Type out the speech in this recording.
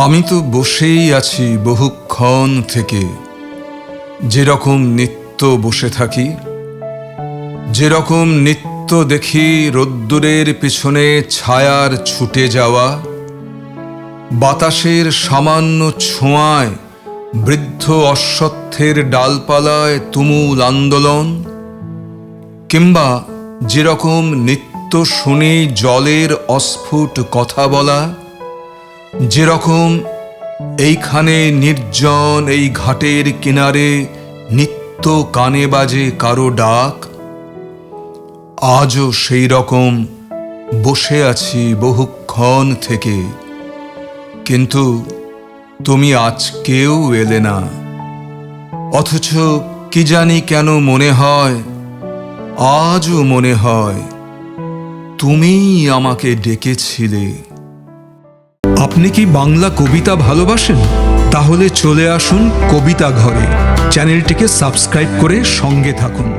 আমি তো বসেই আছি বহুক্ষণ থেকে, যেরকম নিত্য বসে থাকি, যেরকম নিত্য দেখি রোদ্দুরের পিছনে ছায়ার ছুটে যাওয়া, বাতাসের সামান্য ছোঁয়ায় বৃদ্ধ অশ্বত্থের ডালপালায় তুমুল আন্দোলন, কিংবা যেরকম নিত্য শুনি জলের অস্ফুট কথা বলা, যেরকম এইখানে নির্জন এই ঘাটের কিনারে নিত্য কানে বাজে কারো ডাক, আজও সেই রকম বসে আছি বহুক্ষণ থেকে। কিন্তু তুমি আজকেও এলে না, অথচ কি জানি কেন মনে হয়, আজও মনে হয় তুমিই আমাকে ডেকেছিলে। আপনি কি বাংলা কবিতা ভালোবাসেন? তাহলে চলে আসুন কবিতা ঘরে। চ্যানেলটিকে সাবস্ক্রাইব করে সঙ্গে থাকুন।